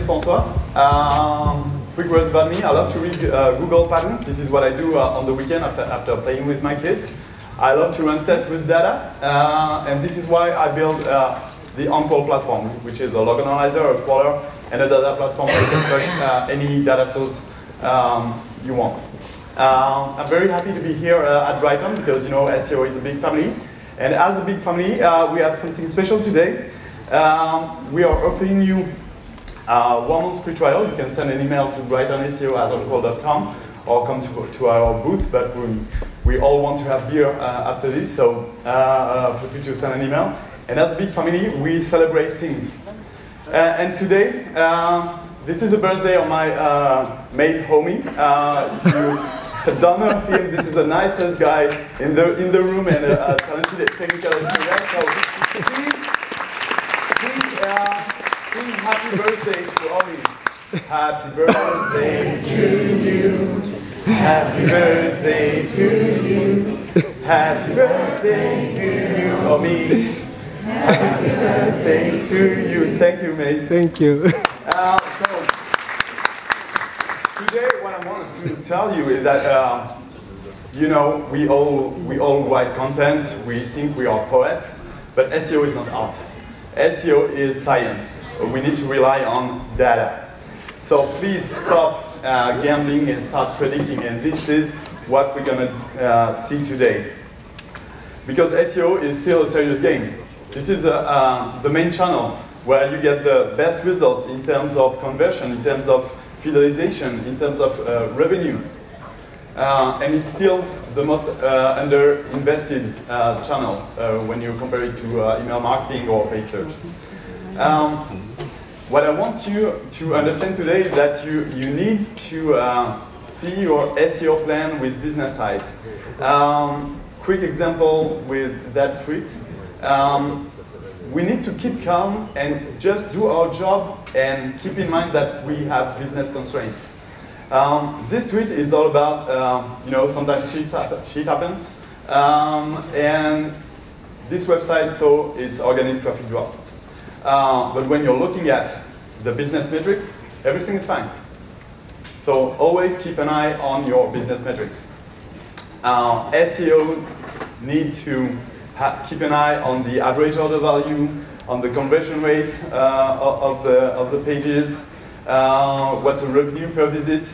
François. Quick words about me. I love to read Google patterns. This is what I do on the weekend after playing with my kids. I love to run tests with data, and this is why I built the on-call platform, which is a log analyzer, a crawler, and a data platform where you can plug any data source you want. I'm very happy to be here at Brighton because you know SEO is a big family, and as a big family, we have something special today. We are offering you 1 month free trial. You can send an email to BrightonSEO@oncall.com or come to our booth, but we all want to have beer after this, so feel free to send an email. And as a big family, we celebrate things. And today, this is the birthday of my mate homie. If you don't know him, this is the nicest guy in the room and a talented technical engineer. So please sing happy birthday to Omi. Happy birthday to you. Happy birthday to you. Happy birthday to you, Omi. Happy birthday to you. Thank you, mate. Thank you. So today, what I wanted to tell you is that you know we all write content. We think we are poets, but SEO is not art. SEO is science. We need to rely on data. So please stop gambling and start predicting. And this is what we're gonna see today, because SEO is still a serious game. This is the main channel where you get the best results in terms of conversion, in terms of fidelization, in terms of revenue. And it's still the most under-invested channel when you compare it to email marketing or paid search. What I want you to understand today is that you need to see your SEO plan with business eyes. Quick example with that tweet. We need to keep calm and just do our job and keep in mind that we have business constraints. This tweet is all about, you know, sometimes shit happens. And this website saw its organic traffic drop. But when you're looking at the business metrics, everything is fine. So always keep an eye on your business metrics. SEO need to keep an eye on the average order value, on the conversion rates of the pages, what's the revenue per visit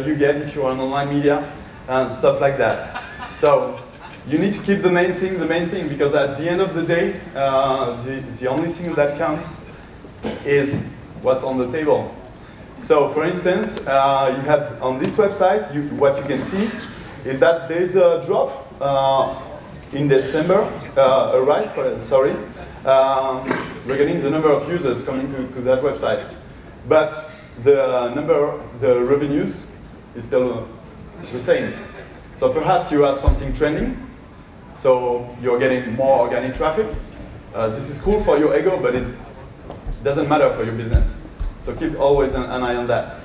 you get if you're on online media, and stuff like that. So you need to keep the main thing, because at the end of the day, the only thing that counts is what's on the table. So for instance, you have on this website, what you can see is that there's a drop in December, a rise, regarding the number of users coming to that website. But the revenues is still the same. So perhaps you have something trending, so you're getting more organic traffic. This is cool for your ego, but it doesn't matter for your business. So keep always an eye on that.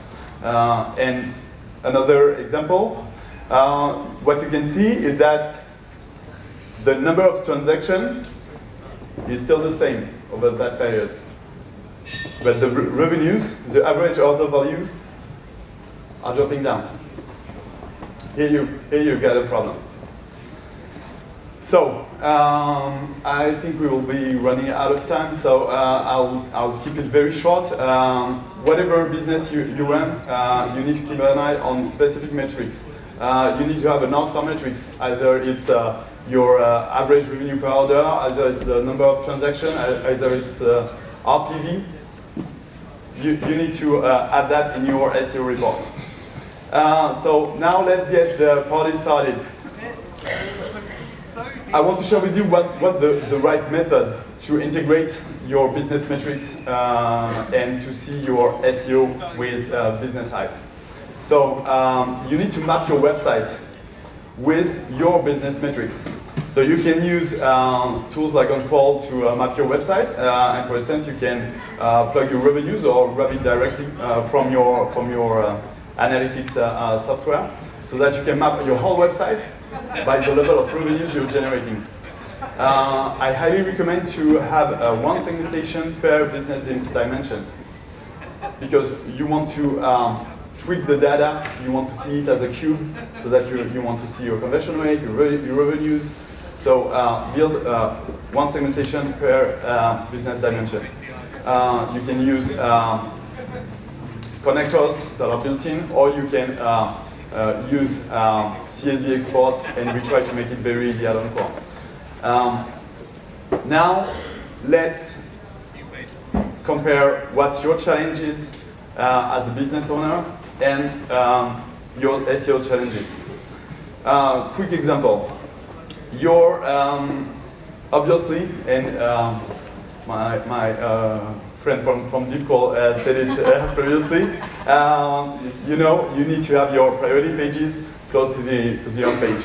And another example, what you can see is that the number of transactions is still the same over that period. But the revenues, the average order values, are dropping down. Here you get a problem. So I think we will be running out of time, so I'll keep it very short. Whatever business you run, you need to keep an eye on specific metrics. You need to have a North Star metrics. Either it's your average revenue per order, either it's the number of transactions, either it's RPV. You need to add that in your SEO reports. So now let's get the party started. I want to share with you what's the right method to integrate your business metrics and to see your SEO with business eyes. So you need to map your website with your business metrics. So you can use tools like OnCrawl to map your website, and for instance, you can plug your revenues or grab it directly from your analytics software, so that you can map your whole website by the level of revenues you're generating. I highly recommend to have one segmentation per business dimension. because you want to tweak the data, you want to see it as a cube, so that you want to see your conversion rate, your revenues. So build one segmentation per business dimension. You can use connectors that are built in, or you can use CSV exports, and we try to make it very easy at Encore. Now, let's compare what's your challenges as a business owner and your SEO challenges. Quick example. You're obviously, and my friend from DeepCall said it previously, you need to have your priority pages close to the home page.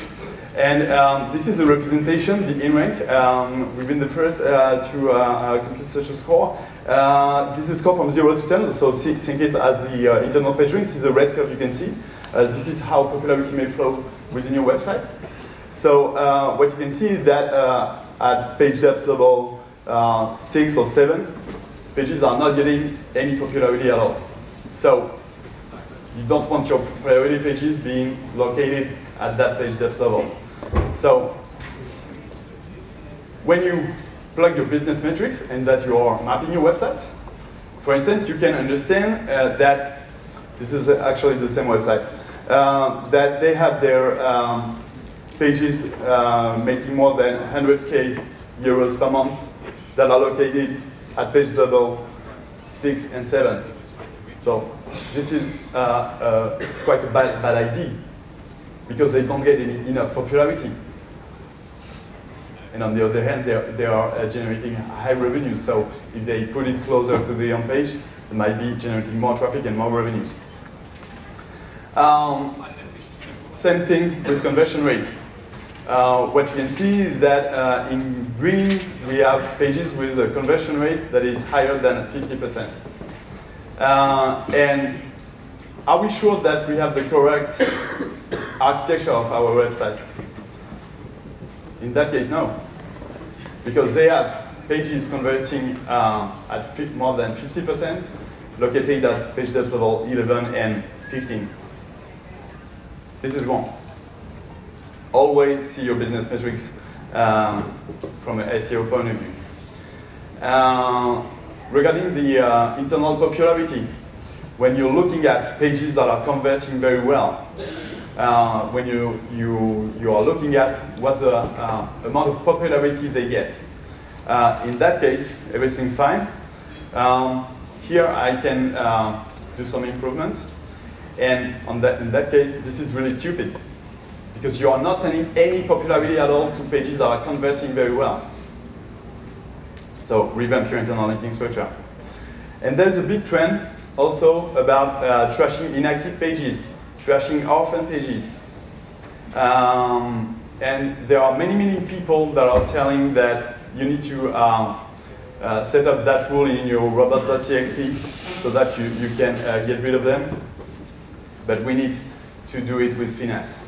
And this is a representation, the in-rank. We've been the first to complete such a score. This is score from 0 to 10, so think it as the internal page rank. This is the red curve you can see. This is how popularity may flow within your website. So what you can see is that at page depth level 6 or 7, pages are not getting any popularity at all. So you don't want your priority pages being located at that page depth level. So when you plug your business metrics and that you are mapping your website, for instance, you can understand that this is actually the same website, that they have their pages making more than 100K euros per month that are located at page level 6 and 7. So this is quite a bad idea, because they don't get enough popularity. And on the other hand, they are generating high revenues. So if they put it closer to the home page, they might be generating more traffic and more revenues. Same thing with conversion rate. What you can see is that in green, we have pages with a conversion rate that is higher than 50%. And are we sure that we have the correct architecture of our website? In that case, no. Because they have pages converting at more than 50%, located at page depth level 11 and 15. This is wrong. Always see your business metrics from an SEO point of view. Regarding the internal popularity, when you're looking at pages that are converting very well, when you are looking at what's the amount of popularity they get. In that case, everything's fine. Here I can do some improvements. And in that case, this is really stupid, because you are not sending any popularity at all to pages that are converting very well. So revamp your internal linking structure. And there's a big trend also about trashing inactive pages, trashing orphan pages. And there are many people that are telling that you need to set up that rule in your robots.txt so that you can get rid of them. But we need to do it with finesse.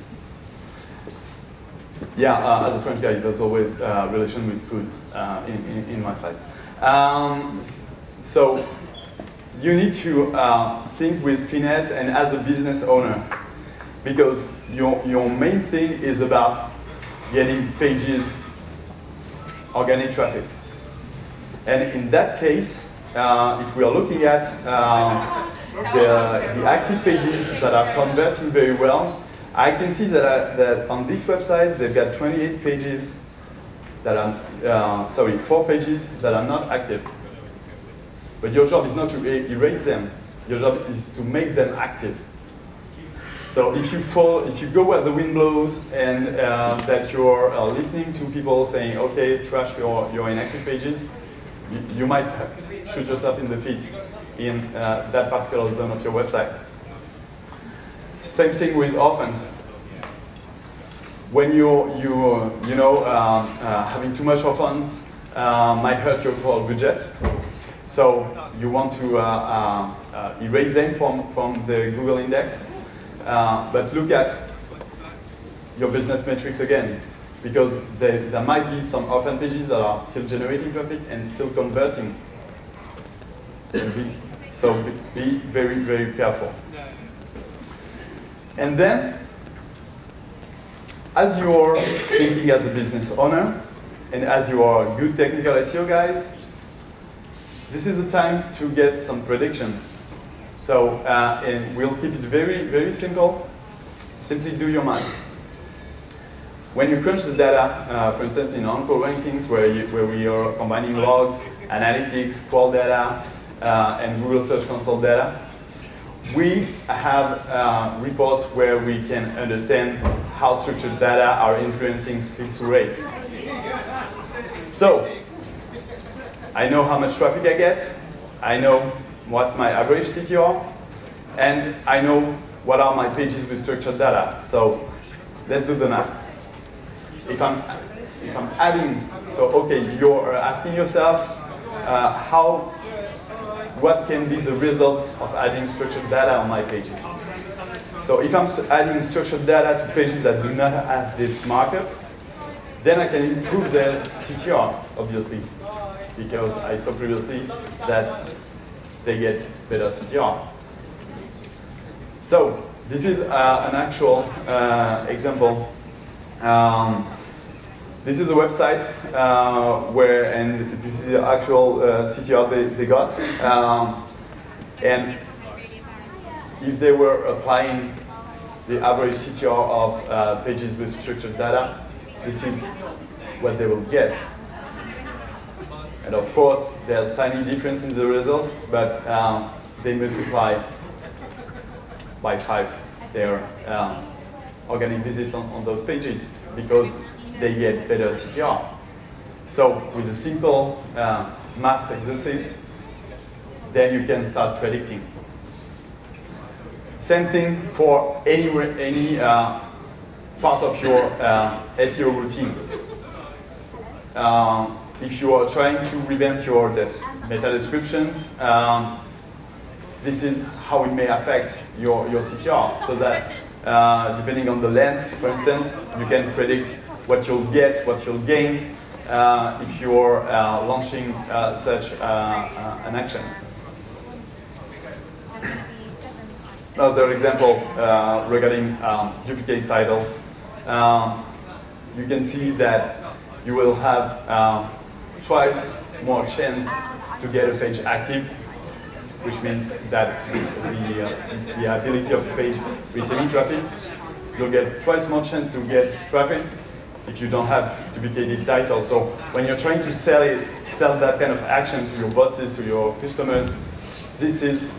Yeah, as a French guy, there's always relation with food in my slides. So you need to think with finesse and as a business owner, because your main thing is about getting pages, organic traffic. And in that case, if we are looking at the active pages that are converting very well, I can see that on this website, they've got 28 pages that are, 4 pages that are not active. But your job is not to erase them. Your job is to make them active. So if you go where the wind blows and that you're listening to people saying, okay, trash your inactive pages, you might shoot yourself in the feet in that particular zone of your website. Same thing with orphans. When having too much orphans might hurt your total budget. So you want to erase them from the Google index. But look at your business metrics again, because there might be some orphan pages that are still generating traffic and still converting. So be very, very careful. And then, as you're thinking as a business owner, and as you are good technical SEO guys, this is the time to get some prediction. So, and we'll keep it very, very simple. Simply do your math. When you crunch the data, for instance, in on-call rankings, where we are combining logs, analytics, call data, and Google Search Console data, we have reports where we can understand how structured data are influencing click-through rates. So, I know how much traffic I get, I know what's my average CTR, and I know what are my pages with structured data. So, let's do the math. If I'm adding, so okay, you're asking yourself what can be the results of adding structured data on my pages. So if I'm adding structured data to pages that do not have this markup, then I can improve their CTR, obviously, because I saw previously that they get better CTR. So this is an actual example. This is a website and this is the actual CTR they got. And if they were applying the average CTR of pages with structured data, this is what they will get. And of course, there's tiny difference in the results, but they multiply by 5 their organic visits on those pages because they get better CTR. So with a simple math exercise, then you can start predicting. Same thing for any part of your SEO routine. If you are trying to revamp your meta descriptions, this is how it may affect your CTR. So that depending on the length, for instance, you can predict what you'll get, what you'll gain if you're launching such an action. Another example regarding duplicate title. You can see that you will have twice more chance to get a page active, which means that the ability of the page receiving traffic, you'll get twice more chance to get traffic if you don't have duplicated title. So when you're trying to sell that kind of action to your bosses, to your customers, this is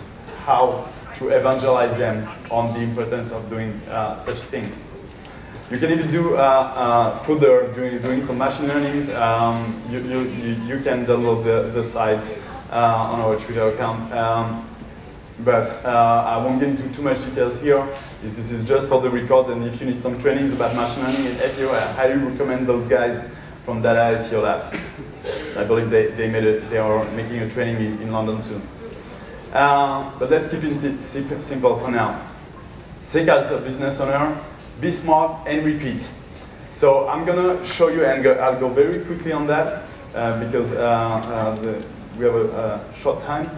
how to evangelize them on the importance of doing such things. You can even do further doing some machine learnings. You can download the slides on our Twitter account. But I won't get into too much details here. This is just for the records, and if you need some trainings about machine learning and SEO, I highly recommend those guys from Data SEO Labs. I believe they are making a training in London soon. But let's keep it simple for now. Think as a business owner, be smart and repeat. So I'm gonna show you, and I'll go very quickly on that because we have a short time.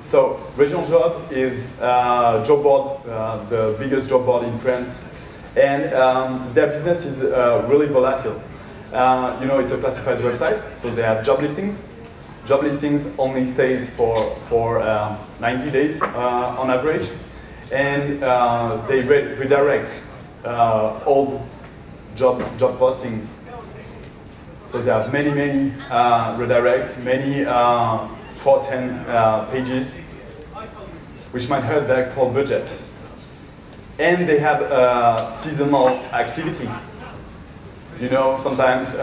So Regional Job is job board, the biggest job board in France, and their business is really volatile. You know, it's a classified website, so they have job listings. Job listings only stays for 90 days on average, and they redirect old job postings. So they have many redirects, many 410 pages, which might hurt their core budget. And they have seasonal activity. You know, sometimes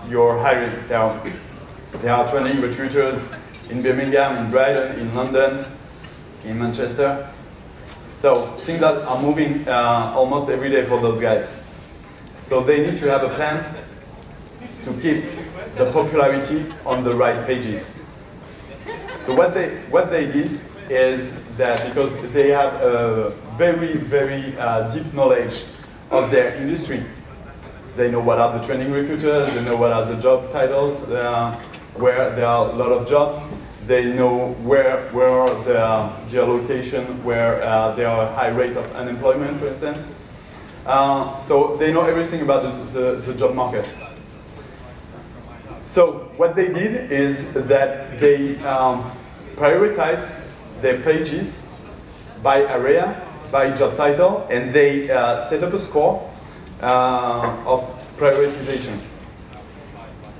you're hiring. There are training recruiters in Birmingham, in Brighton, in London, in Manchester. So things are moving almost every day for those guys. So they need to have a plan to keep the popularity on the right pages. So what they did is that because they have a very deep knowledge of their industry, they know what are the training recruiters, they know what are the job titles, where there are a lot of jobs, They know where the geolocation, where there are a high rate of unemployment, for instance. So they know everything about the job market. So what they did is that they prioritized their pages by area, by job title, and they set up a score of prioritization.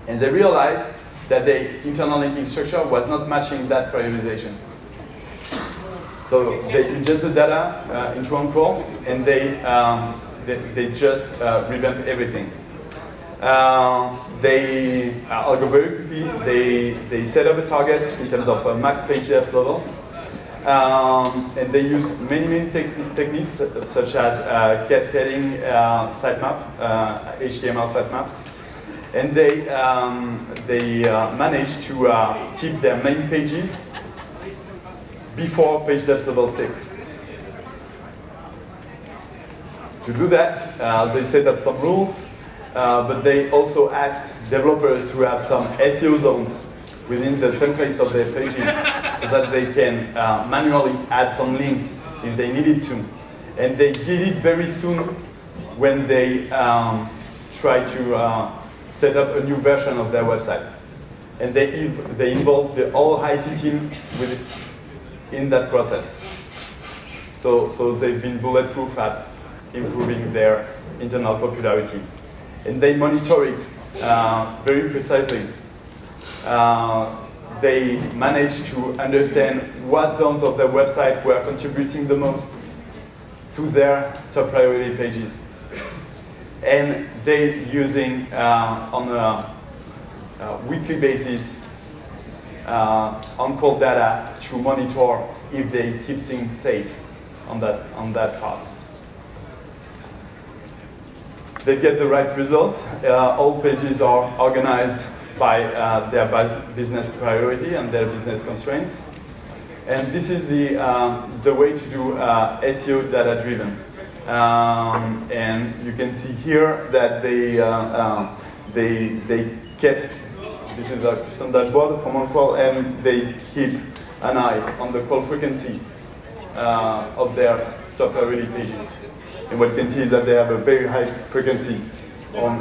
And they realized that the internal linking structure was not matching that prioritization. So they ingest the data into Encore, and they just revamped everything. I'll go very quickly. They set up a target in terms of max page depth level. And they use many techniques such as cascading sitemap, HTML sitemaps. And they managed to keep their main pages before page depth level 6. To do that, they set up some rules, but they also asked developers to have some SEO zones within the templates of their pages so that they can manually add some links if they needed to. And they did it very soon when they tried to set up a new version of their website. And they involved the whole IT team in that process. So they've been bulletproof at improving their internal popularity. And they monitor it very precisely. They managed to understand what zones of their website were contributing the most to their top priority pages. And they're using on a weekly basis on-call data to monitor if they keep things safe on that part. They get the right results. All pages are organized by their business priority and their business constraints. And this is the way to do SEO data-driven. And you can see here that they kept, this is a custom dashboard from on-call, and they keep an eye on the call frequency of their top priority pages. And what you can see is that they have a very high frequency on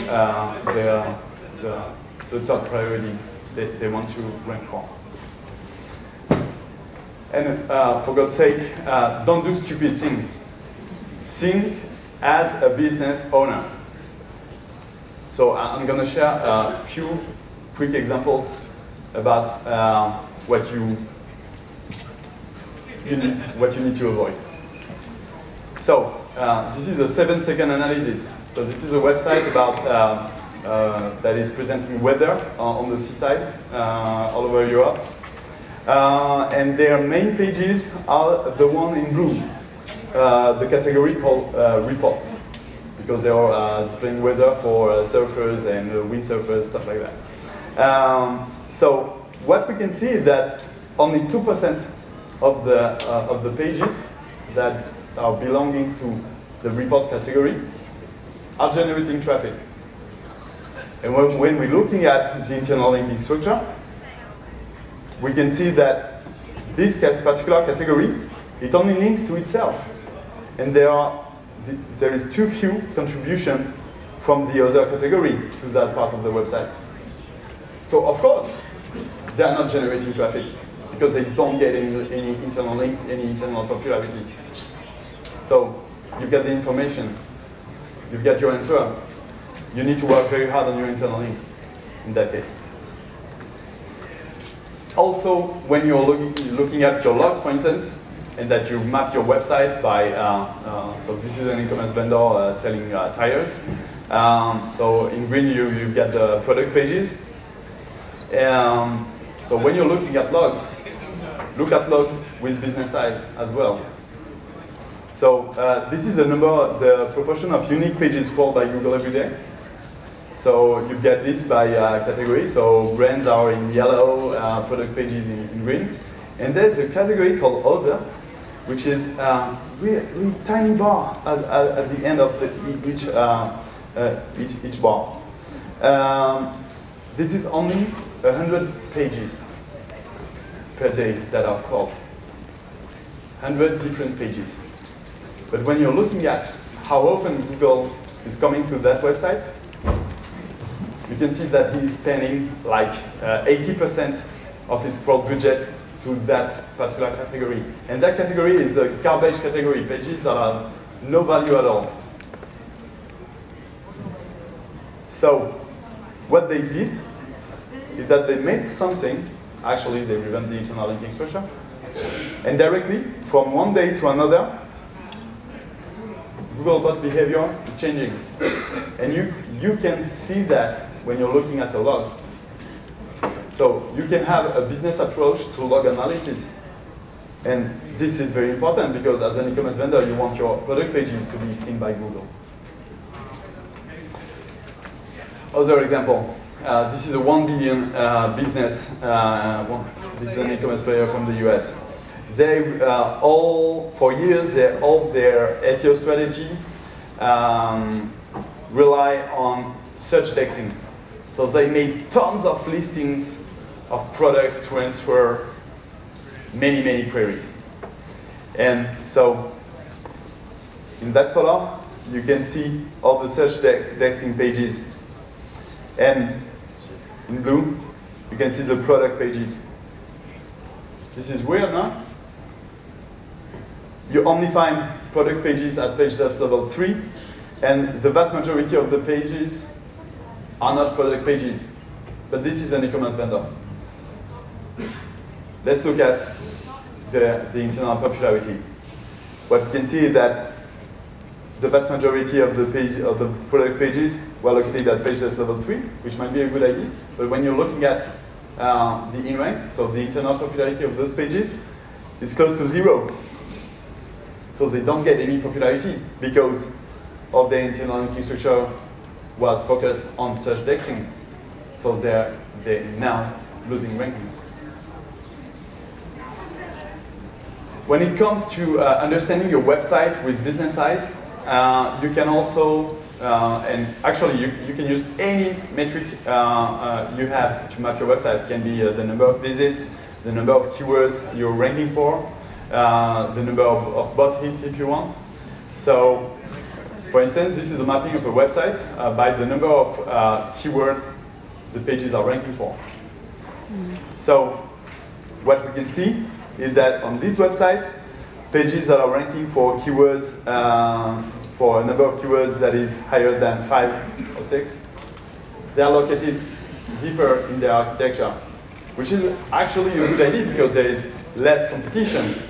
the top priority they want to rank for. And for God's sake, don't do stupid things. Think as a business owner. So I'm going to share a few quick examples about what you need to avoid. So this is a 7-second analysis. So this is a website about that is presenting weather on the seaside all over Europe. And their main pages are the one in blue, the category called reports, because they are displaying weather for surfers and windsurfers, stuff like that. So what we can see is that only 2% of the pages that are belonging to the report category are generating traffic. And when we're looking at the internal linking structure, we can see that this particular category, it only links to itself. And there is too few contribution from the other category to that part of the website. So of course, they are not generating traffic because they don't get any internal links, any internal popularity. So you get the information, you get your answer. You need to work very hard on your internal links in that case. Also, when you're looking at your logs, for instance, and that you map your website by, so this is an e-commerce vendor selling tires. So in green, you get the product pages. So when you're looking at logs, look at logs with business side as well. So this is the proportion of unique pages crawled by Google every day. So you get this by category. So brands are in yellow, product pages in green. And there's a category called Other, which is really tiny bar at the end of each bar. This is only 100 pages. per day that are crawled. 100 different pages. But when you're looking at how often Google is coming to that website, you can see that he's spending like 80% of his crawl budget to that particular category. And that category is a garbage category, pages that are no value at all. So what they did is that they made something, actually they revamped the internal linking structure, and directly from one day to another, Googlebot's behavior is changing. And you can see that when you're looking at the logs. So you can have a business approach to log analysis. And this is very important because as an e-commerce vendor, you want your product pages to be seen by Google. Other example, this is a 1 billion business. This is an e-commerce player from the US. They for years, all their SEO strategy rely on search indexing. So they made tons of listings of products to answer many, many queries. And so in that color, you can see all the search indexing pages. And in blue, you can see the product pages. This is weird, no? You only find product pages at page depth level 3, and the vast majority of the pages are not product pages. But this is an e-commerce vendor. Let's look at the internal popularity. What you can see is that the vast majority of the product pages were located at page depth level 3, which might be a good idea. But when you're looking at the in-rank, so the internal popularity of those pages, is close to 0. So they don't get any popularity because of their internal linking structure was focused on search indexing. So they're now losing rankings. When it comes to understanding your website with business size, you can also, and actually you can use any metric you have to map your website. It can be the number of visits, the number of keywords you're ranking for, the number of bot hits if you want. So, for instance, this is a mapping of a website by the number of keywords the pages are ranking for. So, what we can see is that on this website, pages that are ranking for keywords, for a number of keywords that is higher than 5 or 6, they are located deeper in their architecture, which is actually a good idea because there is less competition.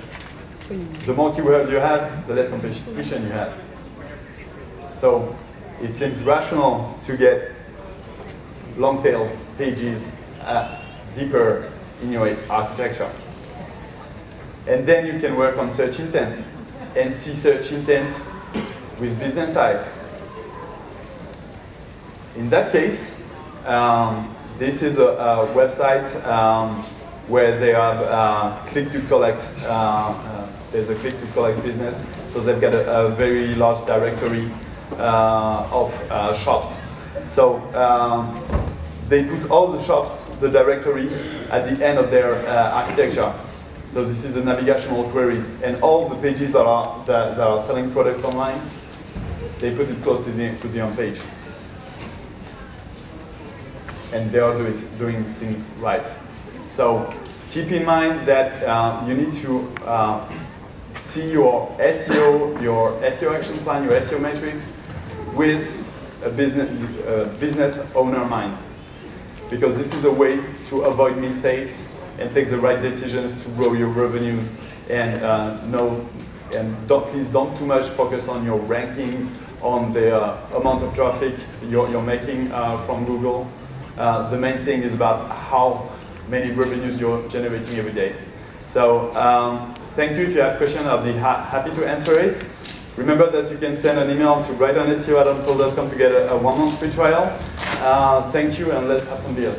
The more keywords you have, the less competition you have. So it seems rational to get long tail pages deeper in your architecture. And then you can work on search intent and see search intent with business side. In that case, this is a website where they have click to collect. There's a click to collect business, so they've got a very large directory of shops. So they put all the shops, the directory, at the end of their architecture. So this is the navigational queries, and all the pages that are selling products online, they put it close to the home page. And they are doing things right. So keep in mind that you need to see your SEO action plan, your SEO metrics with a business owner mind. Because this is a way to avoid mistakes and take the right decisions to grow your revenue, and please don't too much focus on your rankings, on the amount of traffic you're making from Google. The main thing is about how many revenues you're generating every day. So thank you. If you have questions, I'll be happy to answer it. Remember that you can send an email to BrightonSEO@untold.com to get a 1-month free trial. Thank you, and let's have some beer.